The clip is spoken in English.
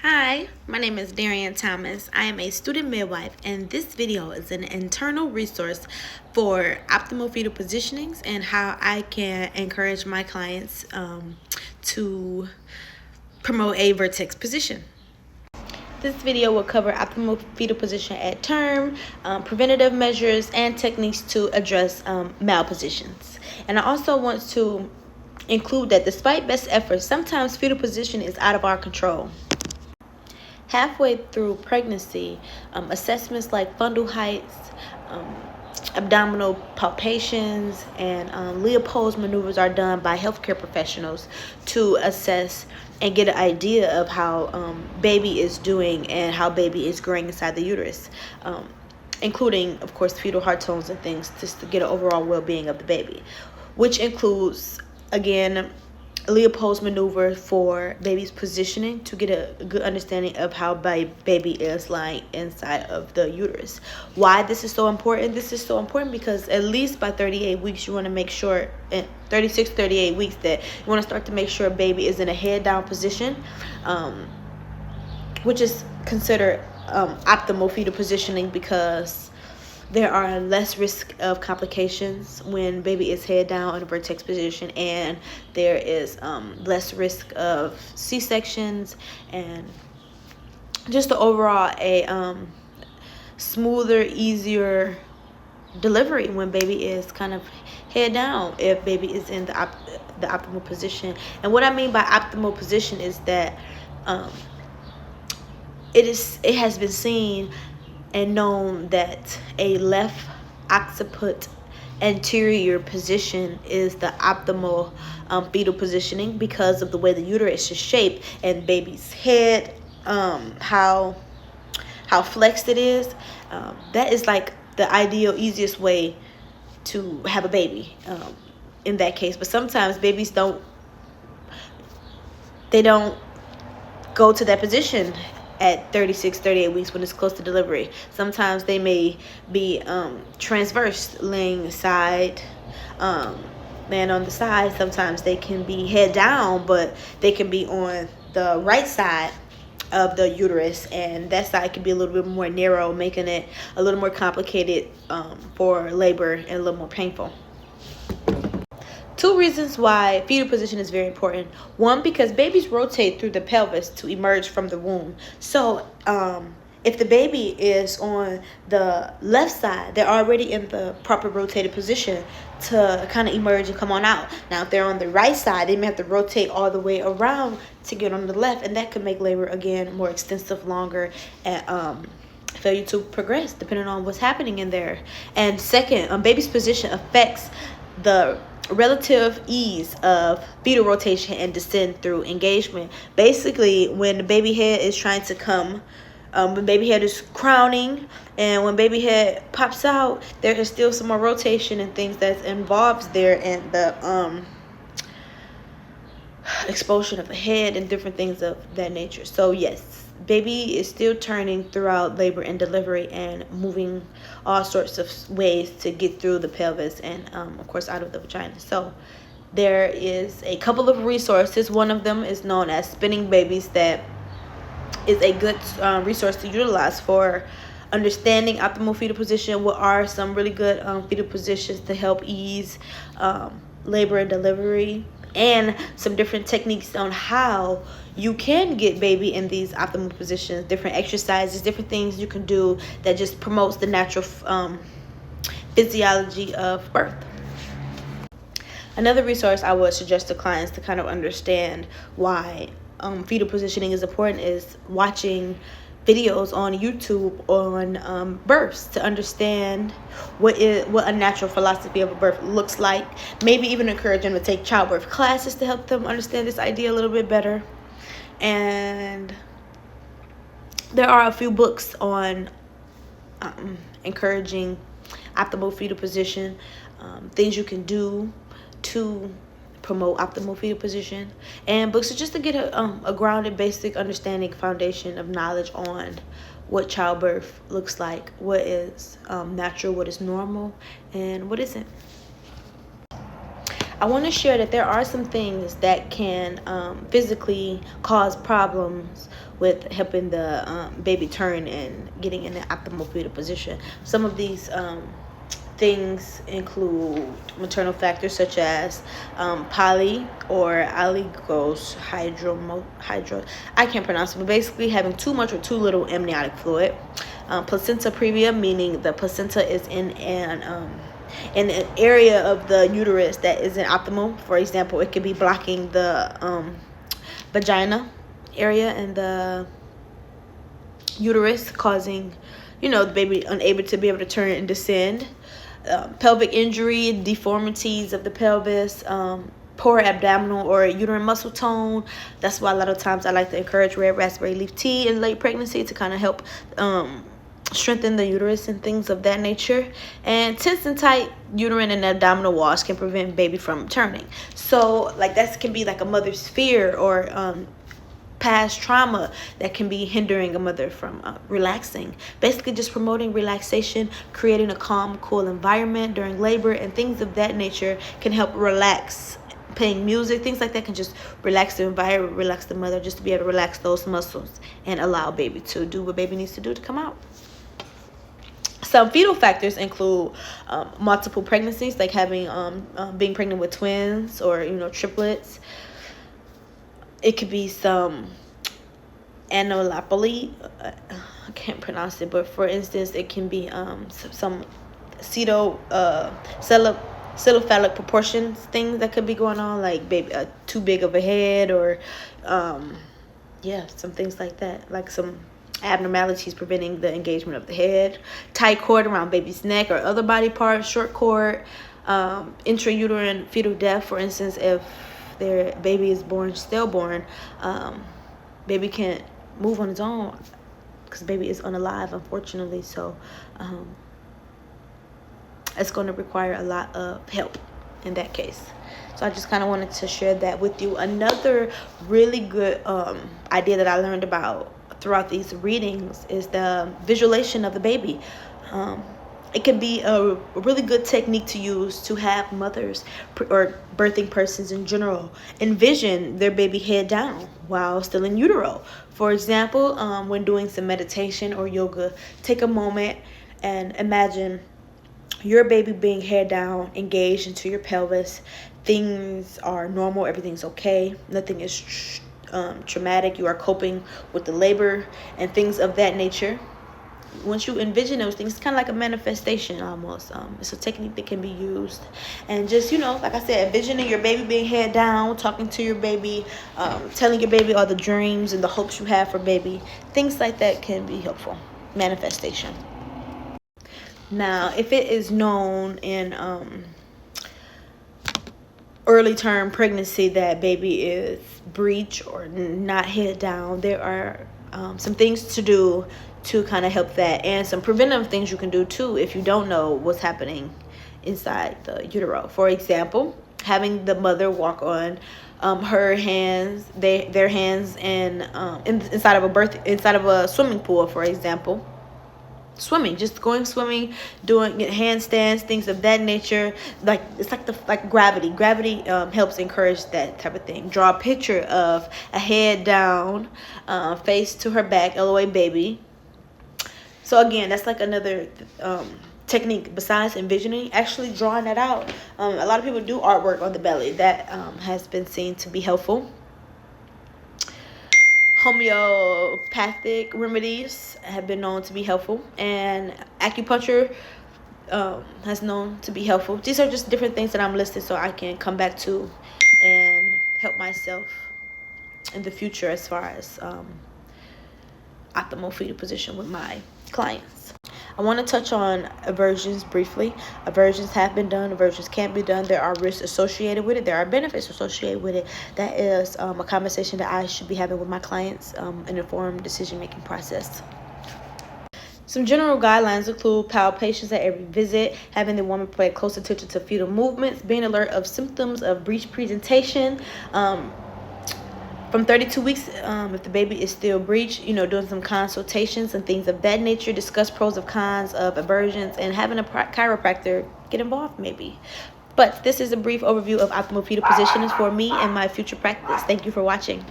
Hi, my name is Darian Thomas. I am a student midwife, and this video is an internal resource for optimal fetal positionings and how I can encourage my clients to promote a vertex position. This video will cover optimal fetal position at term, preventative measures, and techniques to address malpositions. And I also want to include that despite best efforts, sometimes fetal position is out of our control. Halfway through pregnancy, assessments like fundal heights, abdominal palpations, and Leopold's maneuvers are done by healthcare professionals to assess and get an idea of how baby is doing and how baby is growing inside the uterus, including, of course, fetal heart tones and things, just to get an overall well-being of the baby, which includes, again, Leopold's maneuver for baby's positioning to get a good understanding of how baby is lying inside of the uterus. Why this is so important? This is so important because at least by 38 weeks, you want to make sure, 36, 38 weeks, that you want to start to make sure baby is in a head down position, which is considered optimal fetal positioning because there are less risk of complications when baby is head down in a vertex position, and there is less risk of C-sections and just the overall smoother, easier delivery when baby is kind of head down if baby is in the optimal position. And what I mean by optimal position is that it has been seen and known that a left occiput anterior position is the optimal fetal positioning because of the way the uterus is shaped and baby's head, how flexed it is. That is like the ideal, easiest way to have a baby in that case. But sometimes babies don't go to that position at 36, 38 weeks when it's close to delivery. Sometimes they may be transverse, laying side, laying on the side. Sometimes they can be head down, but they can be on the right side of the uterus, and that side can be a little bit more narrow, making it a little more complicated for labor and a little more painful. Two reasons why fetal position is very important. One, because babies rotate through the pelvis to emerge from the womb. So if the baby is on the left side, they're already in the proper rotated position to kind of emerge and come on out. Now, if they're on the right side, they may have to rotate all the way around to get on the left, and that could make labor, again, more extensive, longer, and failure to progress, depending on what's happening in there. And second, baby's position affects the relative ease of fetal rotation and descent through engagement. Basically, when the baby head is trying to come, when baby head is crowning, and when baby head pops out, there is still some more rotation and things that involves there, and the expulsion of the head and different things of that nature. So yes, baby is still turning throughout labor and delivery and moving all sorts of ways to get through the pelvis and of course out of the vagina. So there is a couple of resources. One of them is known as Spinning Babies, that is a good resource to utilize for understanding optimal fetal position. What are some really good fetal positions to help ease labor and delivery, and some different techniques on how you can get baby in these optimal positions, different exercises, different things you can do that just promotes the natural physiology of birth. Another resource I would suggest to clients to kind of understand why fetal positioning is important is watching videos on YouTube on births to understand what a natural philosophy of a birth looks like. Maybe even encourage them to take childbirth classes to help them understand this idea a little bit better. And there are a few books on encouraging optimal fetal position, things you can do to promote optimal fetal position, and books just to get a grounded, basic understanding, foundation of knowledge on what childbirth looks like, what is natural, what is normal, and what isn't. I want to share that there are some things that can physically cause problems with helping the baby turn and getting in the optimal fetal position. Some of these things include maternal factors such as poly or oligos hydro. I can't pronounce it, but basically having too much or too little amniotic fluid. Placenta previa, meaning the placenta is in an area of the uterus that isn't optimal. For example, it could be blocking the vagina area and the uterus, causing the baby unable to be able to turn and descend. Pelvic injury, deformities of the pelvis, poor abdominal or uterine muscle tone. That's why a lot of times I like to encourage red raspberry leaf tea in late pregnancy to kind of help strengthen the uterus and things of that nature. And tense and tight uterine and abdominal walls can prevent baby from turning. So like that can be like a mother's fear or past trauma that can be hindering a mother from relaxing. Basically just promoting relaxation, creating a calm, cool environment during labor and things of that nature can help relax. Playing music, things like that can just relax the environment, relax the mother, just to be able to relax those muscles and allow baby to do what baby needs to do to come out. Some fetal factors include multiple pregnancies, like having being pregnant with twins or triplets. It could be some anomaloly. I can't pronounce it, but for instance, it can be some cephalic proportions things that could be going on, like baby too big of a head, or some things like that, like some abnormalities preventing the engagement of the head, tight cord around baby's neck or other body parts, short cord, intrauterine fetal death. For instance, if their baby is born stillborn, baby can't move on its own because baby is unalive, unfortunately. So it's going to require a lot of help in that case. So I just kind of wanted to share that with you. Another really good idea that I learned about throughout these readings is the visualization of the baby. It can be a really good technique to use to have mothers or birthing persons in general envision their baby head down while still in utero. For example, when doing some meditation or yoga, take a moment and imagine your baby being head down, engaged into your pelvis. Things are normal, everything's okay, nothing is traumatic. You are coping with the labor and things of that nature. Once you envision those things, it's kind of like a manifestation almost. It's a technique that can be used. And just, like I said, envisioning your baby being head down, talking to your baby, telling your baby all the dreams and the hopes you have for baby. Things like that can be helpful. Manifestation. Now, if it is known in early term pregnancy that baby is breech or not head down, there are some things to do to kind of help that, and some preventive things you can do too if you don't know what's happening inside the utero. For example, having the mother walk on her hands, their hands, and inside of a swimming pool, for example. Swimming, just going swimming, doing handstands, things of that nature. Like it's like gravity helps encourage that type of thing. Draw a picture of a head down, face to her back, LOA baby. So again, that's like another technique besides envisioning, actually drawing that out. A lot of people do artwork on the belly. That has been seen to be helpful. Homeopathic remedies have been known to be helpful, and acupuncture has known to be helpful. These are just different things that I'm listed so I can come back to and help myself in the future as far as optimal fetal position with my clients. I want to touch on aversions briefly. Aversions have been done. Aversions can't be done. There are risks associated with it. There are benefits associated with it. That is a conversation that I should be having with my clients, an informed decision-making process. Some general guidelines include palpations at every visit, having the woman pay close attention to fetal movements, being alert of symptoms of breech presentation, from 32 weeks, if the baby is still breech, doing some consultations and things of that nature, discuss pros and cons of aversions, and having a chiropractor get involved maybe. But this is a brief overview of optimal fetal positionings for me and my future practice. Thank you for watching.